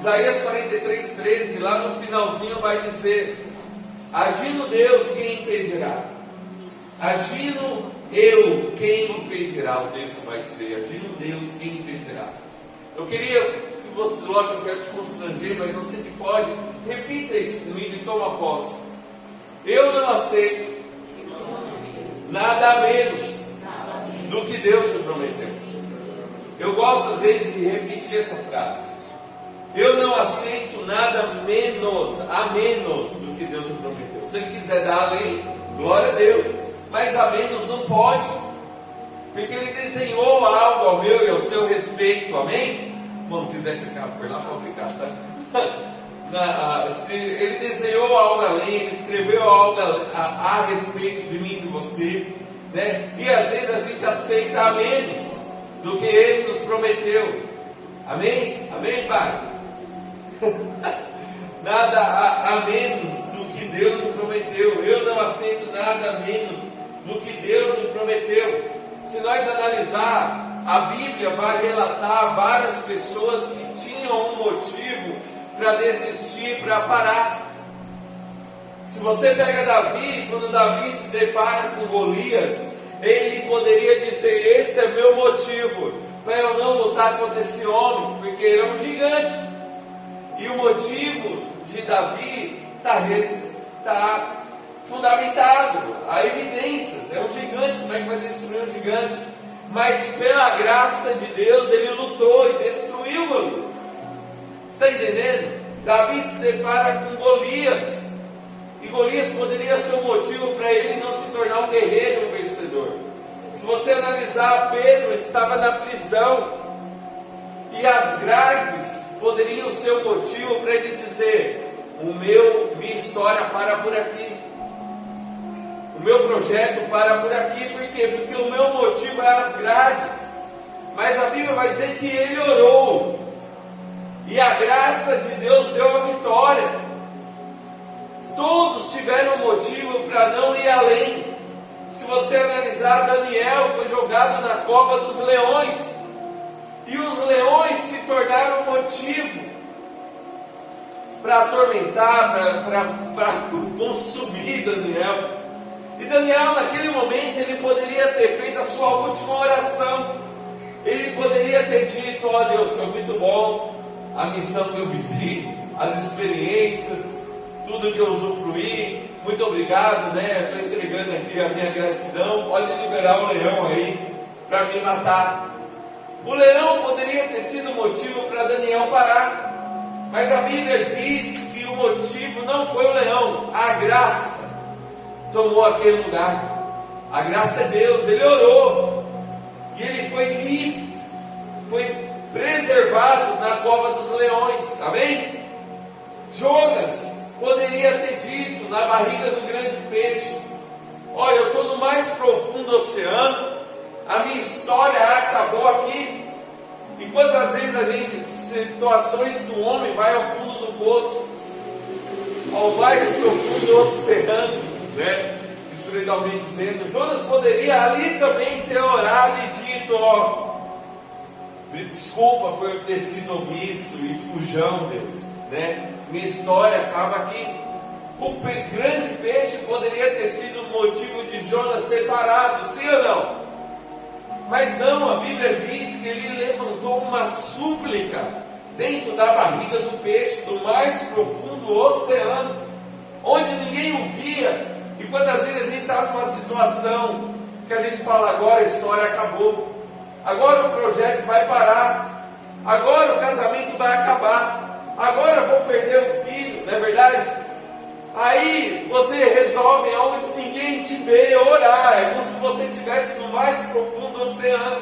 Isaías 43:13, lá no finalzinho vai dizer: agindo Deus, quem impedirá? Agindo eu, quem impedirá? O texto vai dizer: agindo Deus, quem impedirá? Eu queria que você, lógico, eu quero te constranger, mas você que pode, repita isso comigo e toma posse. Eu não aceito nada menos do que Deus me prometeu. Eu gosto às vezes de repetir essa frase. Eu não aceito nada a menos do que Deus me prometeu. Se Ele quiser dar além, glória a Deus. Mas a menos não pode, porque Ele desenhou algo ao meu e ao seu respeito, amém? Bom, quiser ficar por lá, pode ficar, tá? Se Ele desenhou algo além, Ele escreveu algo a respeito de mim e de você, né? E às vezes a gente aceita a menos do que Ele nos prometeu, amém? Amém, Pai? Nada a menos do que Deus me prometeu. Eu não aceito nada a menos do que Deus me prometeu. Se nós analisar, a Bíblia vai relatar várias pessoas que tinham um motivo para desistir, para parar. Se você pega Davi, quando Davi se depara com Golias, ele poderia dizer: esse é meu motivo para eu não lutar contra esse homem, porque ele é um gigante. E o motivo de Davi está fundamentado, há evidências, é um gigante, como é que vai destruir um gigante? Mas pela graça de Deus ele lutou e destruiu Golias. Está entendendo? Davi se depara com Golias, e Golias poderia ser um motivo para ele não se tornar um guerreiro, um vencedor. Se você analisar, Pedro estava na prisão, e as grades poderiam ser um motivo para ele dizer: minha história para por aqui, o meu projeto para por aqui. Por quê? Porque o meu motivo é as grades. Mas a Bíblia vai dizer que ele orou, e a graça de Deus deu a vitória. Todos tiveram motivo para não ir além. Se você analisar, Daniel foi jogado na cova dos leões, e os leões se tornaram motivo para atormentar, para consumir Daniel. E Daniel, naquele momento, ele poderia ter feito a sua última oração. Ele poderia ter dito: ó Deus, foi muito bom a missão que eu vivi, as experiências, tudo que eu usufruí, muito obrigado, né? Estou entregando aqui a minha gratidão, pode liberar o leão aí para me matar. O leão poderia ter sido motivo para Daniel parar, mas a Bíblia diz que o motivo não foi o leão, a graça tomou aquele lugar. A graça é Deus. Ele orou e ele foi livre, foi preservado na cova dos leões, amém? Jonas poderia ter dito na barriga do grande peixe: olha, eu estou no mais profundo oceano, a minha história acabou aqui. E quantas vezes a gente, situações que o homem vai ao fundo do poço, ao mais profundo oceano, né? Espiritualmente dizendo, Jonas poderia ali também ter orado e dito: ó, desculpa por eu ter sido omisso e fujão, Deus, né? Minha história acaba aqui. O grande peixe poderia ter sido o motivo de Jonas ter parado, sim ou não? Mas não, a Bíblia diz que ele levantou uma súplica dentro da barriga do peixe, do mais profundo oceano, onde ninguém o via. E quantas vezes a gente está numa situação que a gente fala: agora a história acabou, agora o projeto vai parar, agora o casamento vai acabar, agora eu vou perder o filho, não é verdade? Aí você resolve, aonde ninguém te vê, orar. É como se você estivesse no mais profundo oceano,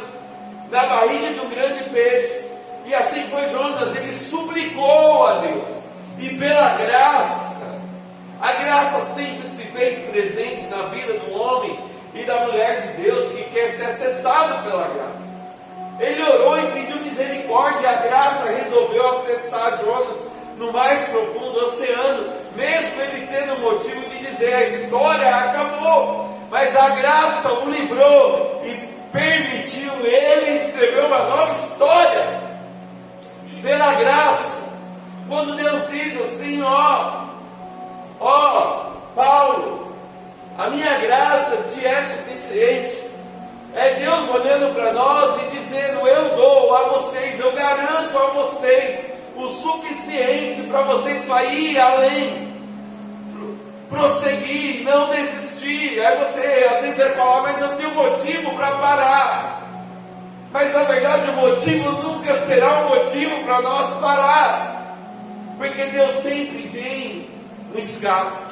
na barriga de um grande peixe. E assim foi Jonas, ele suplicou a Deus, e pela graça, a graça sempre se fez presente na vida do homem e da mulher de Deus que quer ser acessado pela graça. Ele orou e pediu misericórdia, e a graça resolveu acessar Jonas no mais profundo oceano, mesmo ele tendo motivo de dizer: a história acabou, mas a graça o livrou e permitiu ele escrever uma nova história. Pela graça, minha graça te é suficiente. É Deus olhando para nós e dizendo: eu dou a vocês, eu garanto a vocês o suficiente para vocês ir além, prosseguir, não desistir. Aí você às vezes vai falar: mas eu tenho motivo para parar. Mas na verdade o motivo nunca será um motivo para nós parar, porque Deus sempre tem um escape.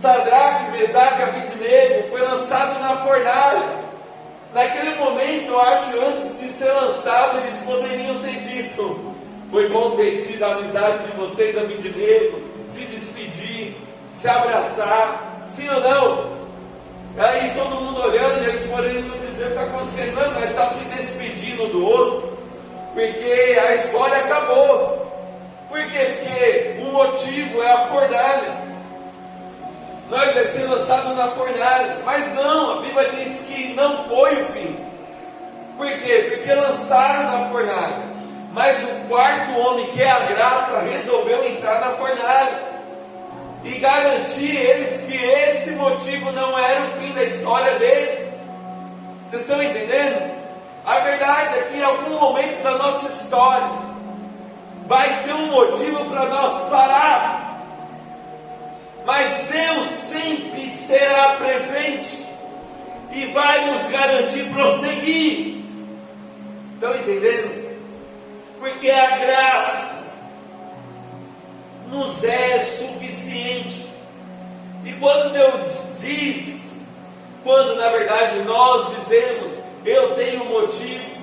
Sadraque, Mesaque e Abednego foi lançado na fornalha. Naquele momento, eu acho, antes de ser lançado, eles poderiam ter dito: foi bom ter tido a amizade de vocês, Abednego, se despedir, se abraçar, sim ou não? Aí todo mundo olhando, eles poderiam dizer: o que está acontecendo? Não, ele está se despedindo do outro, porque a história acabou. Por quê? Porque o motivo é a fornalha. Nós vai ser lançado na fornalha. Mas não, a Bíblia diz que não foi o fim. Por quê? Porque lançaram na fornalha, mas o quarto homem, que é a graça, resolveu entrar na fornalha e garantir eles que esse motivo não era o fim da história deles. Vocês estão entendendo? A verdade é que em algum momento da nossa história vai ter um motivo para nós parar, mas Deus sempre será presente e vai nos garantir prosseguir. Estão entendendo? Porque a graça nos é suficiente. E quando Deus diz, quando na verdade nós dizemos: eu tenho motivo,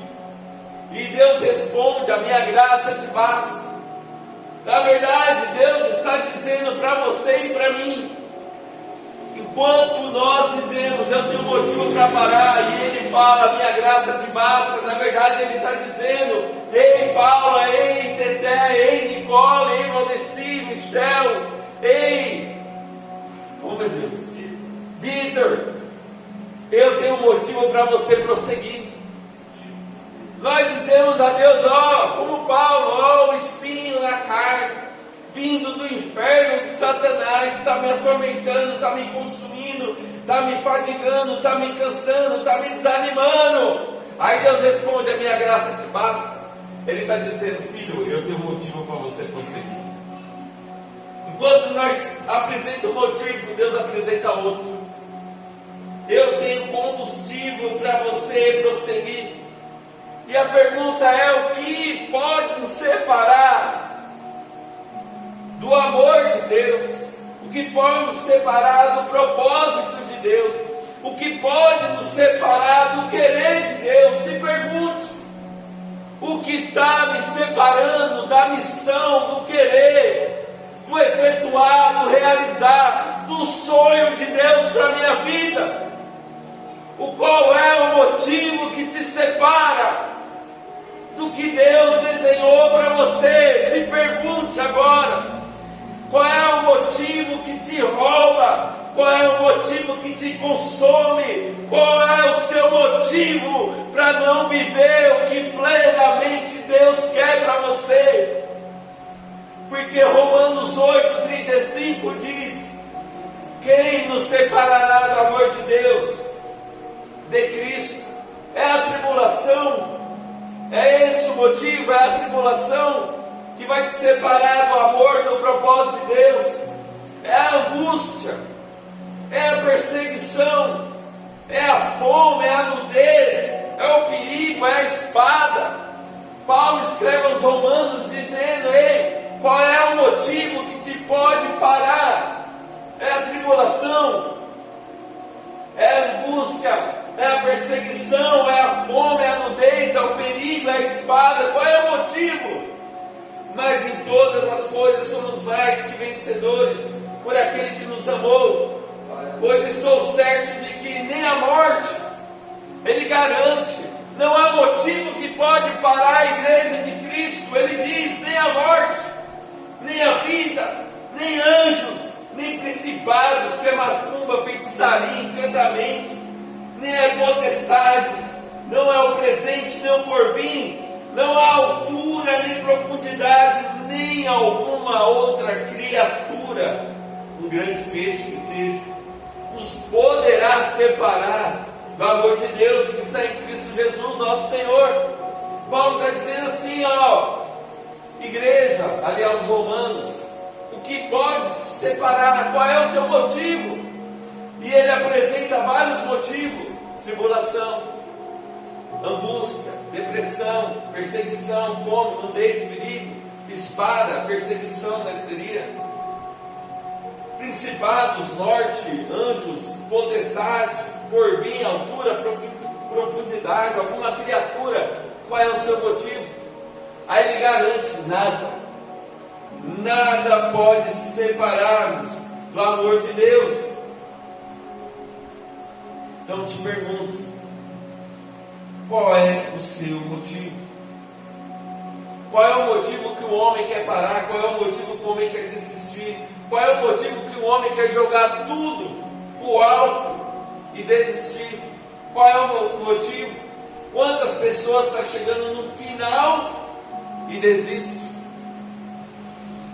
e Deus responde: a minha graça te basta. Na verdade, Deus está dizendo para você e para mim, enquanto nós dizemos: eu tenho motivo para parar, e Ele fala: minha graça te basta. Na verdade, Ele está dizendo: ei Paula, ei Teté, ei Nicole, ei Valdeci, Michel, ei, oh meu Deus, Vitor, eu tenho motivo para você prosseguir. Nós dizemos a Deus: como Paulo, o espinho na carne, vindo do inferno de Satanás, está me atormentando, está me consumindo, está me fadigando, está me cansando, está me desanimando. Aí Deus responde: a minha graça te basta. Ele está dizendo: filho, eu tenho motivo para você prosseguir. Enquanto nós apresentamos um motivo, Deus apresenta outro. Eu tenho combustível para você prosseguir. E a pergunta é: o que pode nos separar do amor de Deus? O que pode nos separar do propósito de Deus? O que pode nos separar do querer de Deus? Se pergunte: o que está me separando da missão, do querer, do efetuar, do realizar, do sonho de Deus para a minha vida? Qual é o motivo que te separa do que Deus desenhou para você? Se pergunte agora: qual é o motivo que te rouba? Qual é o motivo que te consome? Qual é o seu motivo para não viver o que plenamente Deus quer para você? Porque Romanos 8,35 diz: quem nos separará do amor de Deus? De Cristo. É a tribulação? É esse o motivo? É a tribulação que vai te separar do amor, do propósito de Deus? É a angústia? É a perseguição? É a fome? É a nudez? É o perigo? É a espada? Paulo escreve aos Romanos dizendo: ei, qual é o motivo que te pode parar? É a tribulação? É a angústia? É a perseguição? É a fome? É a nudez? É o perigo? É a espada? Qual é o motivo? Mas em todas as coisas somos mais que vencedores por aquele que nos amou. Pois estou certo de que nem a morte, Ele garante, não há motivo que pode parar a igreja de Cristo. Ele diz: nem a morte, nem a vida, nem anjos, nem principados, que é macumba, feitiçaria, encantamento, nem é potestades, não é o presente, nem o porvir, não há altura, nem profundidade, nem alguma outra criatura, um grande peixe que seja, nos poderá separar do amor de Deus que está em Cristo Jesus, nosso Senhor? Paulo está dizendo assim, igreja, ali aos Romanos, o que pode te separar? Qual é o teu motivo? E ele apresenta vários motivos: tribulação, angústia, depressão, perseguição, fome, nudez, perigo, espada, perseguição, seria principados, norte, anjos, potestade, porvir, altura, profundidade, alguma criatura. Qual é o seu motivo? Aí ele garante: nada pode separar-nos do amor de Deus. Então te pergunto, qual é o seu motivo? Qual é o motivo que o homem quer parar? Qual é o motivo que o homem quer desistir? Qual é o motivo que o homem quer jogar tudo pro alto e desistir? Qual é o motivo? Quantas pessoas estão chegando no final e desistem?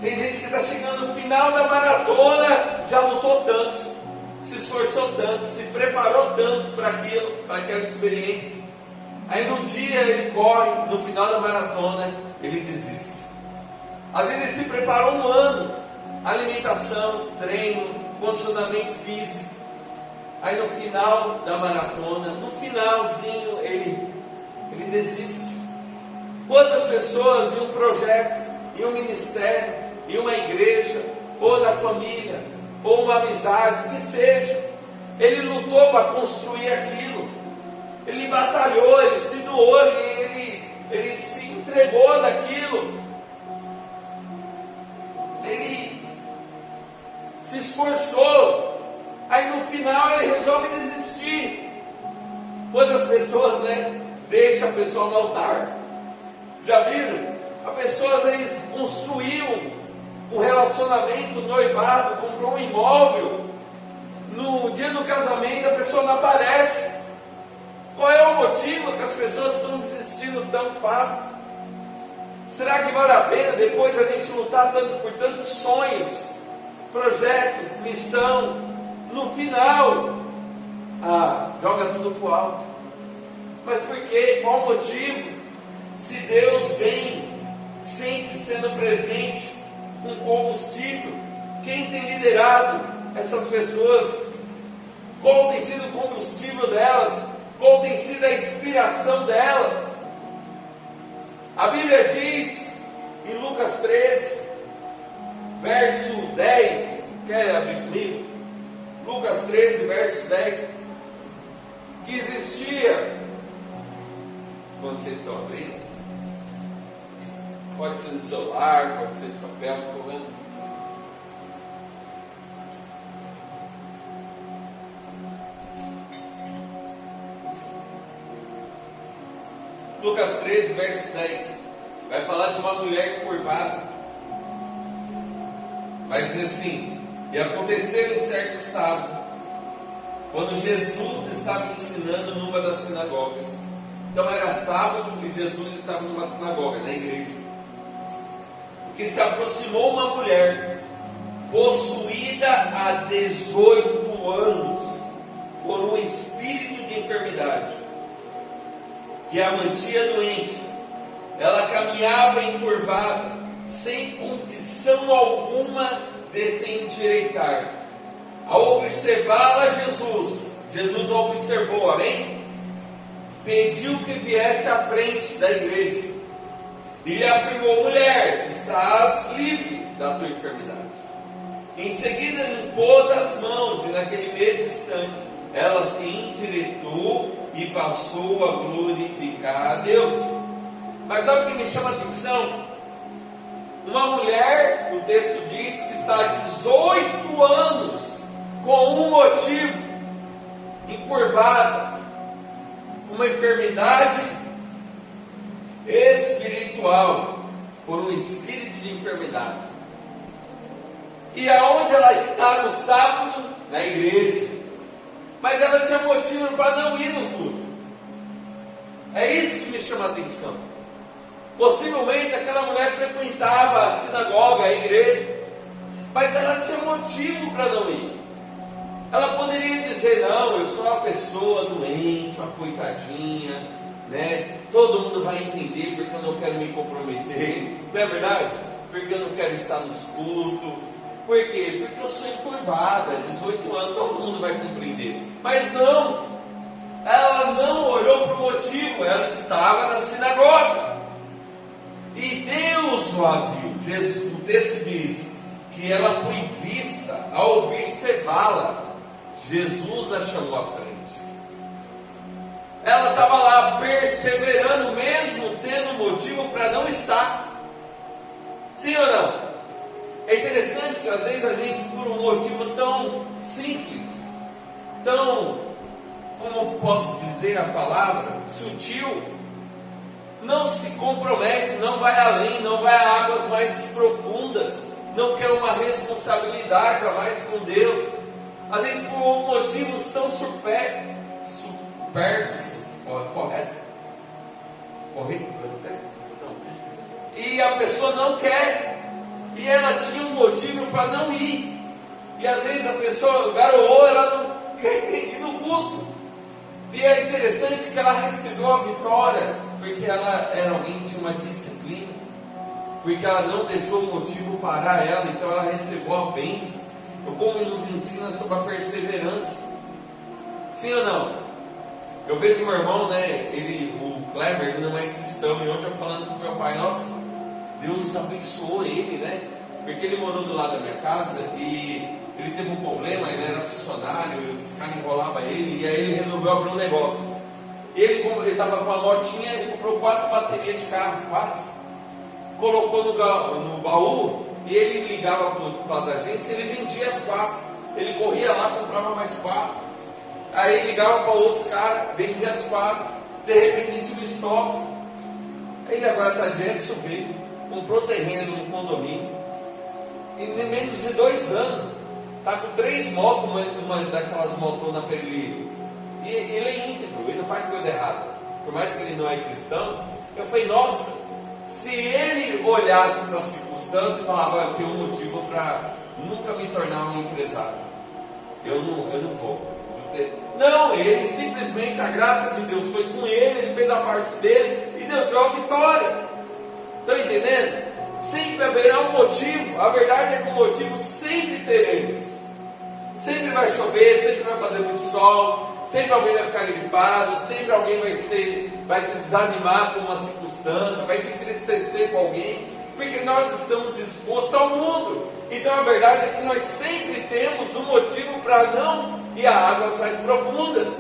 Tem gente que está chegando no final da maratona, já lutou tanto, se esforçou tanto, se preparou tanto para aquilo, para aquela experiência. Aí no dia ele corre, no final da maratona, ele desiste. Às vezes ele se preparou um ano, alimentação, treino, condicionamento físico. Aí no final da maratona, no finalzinho, ele desiste. Quantas pessoas em um projeto, em um ministério, em uma igreja, ou na família, ou uma amizade, que seja, ele lutou para construir aquilo, ele batalhou, ele se doou, ele se entregou naquilo, ele se esforçou. Aí no final ele resolve desistir. Quantas pessoas, deixam a pessoa no altar? Já viram? A pessoa às vezes construiu um relacionamento, um noivado, comprou um imóvel. No dia do casamento a pessoa não aparece. Qual é o motivo que as pessoas estão desistindo tão fácil? Será que vale a pena depois a gente lutar tanto por tantos sonhos, projetos, missão? No final, joga tudo para o alto. Mas por quê? Qual o motivo? Se Deus vem sempre sendo presente com combustível, quem tem liderado essas pessoas? Qual tem sido o combustível delas? Qual tem sido a inspiração delas? A Bíblia diz em Lucas 13, verso 10, quer abrir comigo? Lucas 13, verso 10, que existia, quando vocês estão abrindo, pode ser no celular, pode ser de papel, não estou vendo. Lucas 13, verso 10, vai falar de uma mulher curvada. Vai dizer assim: e aconteceu em certo sábado, quando Jesus estava ensinando numa das sinagogas. Então era sábado e Jesus estava numa sinagoga, na igreja. Que se aproximou uma mulher, possuída há 18 anos, por um espírito de enfermidade, que a mantinha doente. Ela caminhava encurvada, sem condição alguma de se endireitar. Ao observá-la, Jesus a observou, amém? Pediu que viesse à frente da igreja e lhe afirmou: mulher, estás livre da tua enfermidade. Em seguida lhe impôs as mãos, e naquele mesmo instante ela se endireitou e passou a glorificar a Deus. Mas sabe o que me chama a atenção? Uma mulher, o texto diz que está há 18 anos com um motivo, encurvada, com uma enfermidade espiritual, por um espírito de enfermidade. E aonde ela está no sábado? Na igreja. Mas ela tinha motivo para não ir no culto. É isso que me chama a atenção. Possivelmente aquela mulher frequentava a sinagoga, a igreja, mas ela tinha motivo para não ir. Ela poderia dizer: não, eu sou uma pessoa doente, uma coitadinha, né? Todo mundo vai entender porque eu não quero me comprometer, não é verdade? Porque eu não quero estar nos cultos. Por quê? Porque eu sou encurvada, 18 anos, todo mundo vai compreender. Mas não, ela não olhou para o motivo, ela estava na sinagoga. E Deus o a viu. O texto diz que ela foi vista ao observá-la. Jesus a chamou à frente. Ela estava lá perseverando, mesmo tendo motivo para não estar. Sim ou não? É interessante que às vezes a gente, por um motivo tão simples, tão, como posso dizer a palavra, sutil, não se compromete, não vai além, não vai a águas mais profundas, não quer uma responsabilidade a mais com Deus, às vezes por motivos tão supérfluos, correto? E a pessoa não quer, e ela tinha um motivo para não ir, e às vezes a pessoa garoou, ela não quer ir no culto, e é interessante que ela recebeu a vitória, porque ela era alguém que tinha uma disciplina, porque ela não deixou o motivo parar ela, então ela recebeu a bênção. Como ele nos ensina sobre a perseverança. Sim ou não? Eu vejo meu irmão, né? O Kleber, ele não é cristão, e hoje eu falando com meu pai, nossa, Deus abençoou ele, né? Porque ele morou do lado da minha casa e ele teve um problema, ele era funcionário, os caras enrolavam ele, e aí ele resolveu abrir um negócio. Ele estava com uma motinha, ele comprou 4 baterias de carro, 4, colocou no baú, e ele ligava para as agências, ele vendia as 4, ele corria lá, comprava mais 4, aí ligava para outros caras, vendia as 4, de repente ele tinha um estoque. Ele agora está de SUV, comprou terreno no condomínio, e em menos de 2 anos, está com 3 motos, uma daquelas motonas para ele, e ele é íntegro, ele não faz coisa errada, por mais que ele não é cristão. Eu falei, nossa, se ele olhasse para as circunstâncias e falava, eu tenho um motivo para nunca me tornar um empresário, eu não vou. Não, ele simplesmente, a graça de Deus foi com ele fez a parte dele, e Deus deu a vitória. Estão entendendo? Sempre haverá um motivo. A verdade é que o motivo sempre teremos. Sempre vai chover, sempre vai fazer muito sol, sempre alguém vai ficar gripado, sempre alguém vai se desanimar com uma circunstância, vai se entristecer com alguém, porque nós estamos expostos ao mundo. Então a verdade é que nós sempre temos um motivo para não ir a águas mais profundas.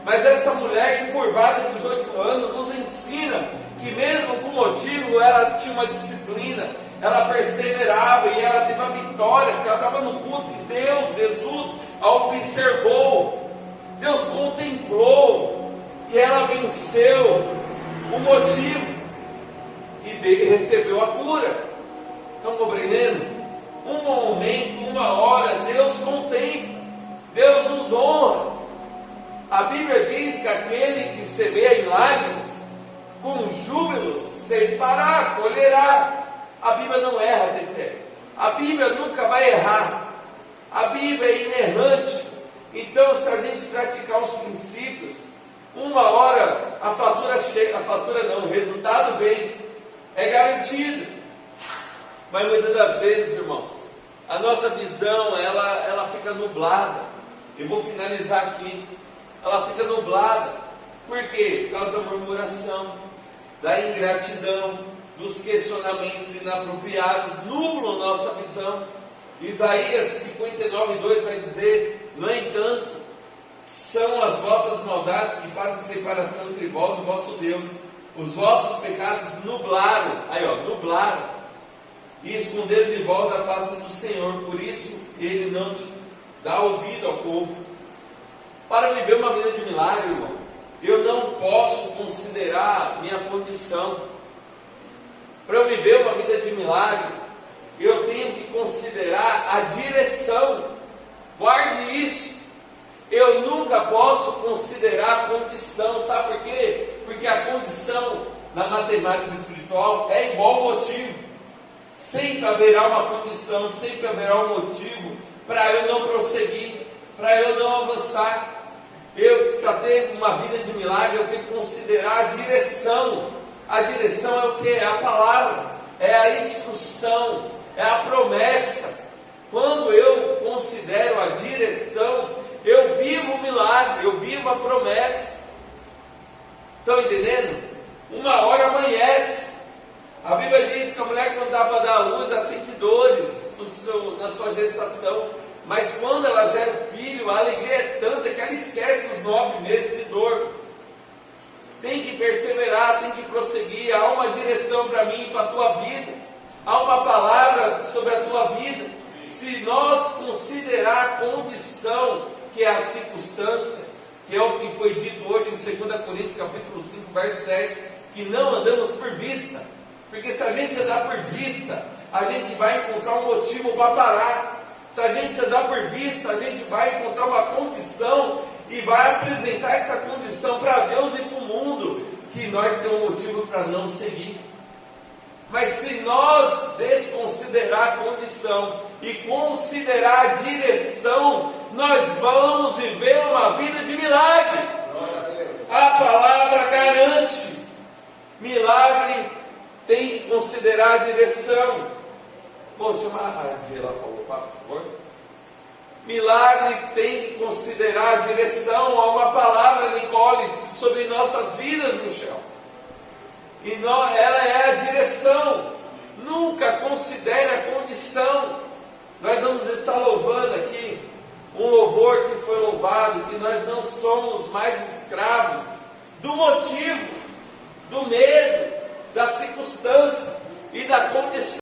Mas essa mulher encurvada de 18 anos nos ensina que mesmo com motivo ela tinha uma disciplina, ela perseverava e ela teve a vitória, porque ela estava no culto de Deus. Jesus a observou, Deus contemplou que ela venceu o motivo e recebeu a cura. Estão compreendendo? Um momento, uma hora, Deus contempla, Deus nos honra. A Bíblia diz que aquele que semeia em lágrimas, com júbilo ceifará, colherá. A Bíblia não erra, Tete. A Bíblia nunca vai errar. A Bíblia é inerrante. Então, se a gente praticar os princípios, uma hora a fatura chega, o resultado vem, é garantido. Mas muitas das vezes, irmãos, a nossa visão, ela fica nublada. Eu vou finalizar aqui. Ela fica nublada. Por quê? Por causa da murmuração, da ingratidão, dos questionamentos inapropriados, nublam nossa visão. Isaías 59:2 vai dizer: no entanto, são as vossas maldades que fazem separação entre vós e o vosso Deus. Os vossos pecados nublaram, nublaram, e esconderam de vós a face do Senhor. Por isso, Ele não dá ouvido ao povo. Para viver uma vida de milagre, irmão, eu não posso considerar minha condição. Para eu viver uma vida de milagre, eu tenho que considerar a direção. Guarde isso. Eu nunca posso considerar a condição. Sabe por quê? Porque a condição na matemática espiritual é igual ao motivo. Sempre haverá uma condição, sempre haverá um motivo para eu não prosseguir. para eu não avançar. Para ter uma vida de milagre, eu tenho que considerar a direção. A direção é o que? É a palavra, é a instrução, é a promessa. Quando eu considero a direção, eu vivo o milagre, eu vivo a promessa. Estão entendendo? Uma hora amanhece. A Bíblia diz que a mulher, quando dá para dar à luz, ela sente dores na sua gestação. Mas quando ela gera o filho, a alegria é tanta que ela esquece os 9 meses de dor. Tem que perseverar, tem que prosseguir. Há uma direção para mim e para a tua vida. Há uma palavra sobre a tua vida. Se nós considerar a condição, que é a circunstância, que é o que foi dito hoje em 2 Coríntios capítulo 5, verso 7, que não andamos por vista. Porque se a gente andar por vista, a gente vai encontrar um motivo para parar. Se a gente andar por vista, a gente vai encontrar uma condição e vai apresentar essa condição para Deus e para o mundo, que nós temos um motivo para não seguir. Mas se nós desconsiderar a condição e considerar a direção, nós vamos viver uma vida de milagre. A palavra garante. Milagre tem que considerar a direção. Vou chamar a Angela para o por favor. Milagre tem que considerar a direção. Há uma palavra, Nicole, sobre nossas vidas, Michel. E ela é a direção. Nunca considere a condição. Nós vamos estar louvando aqui um louvor que foi louvado, que nós não somos mais escravos do motivo, do medo, da circunstância e da condição.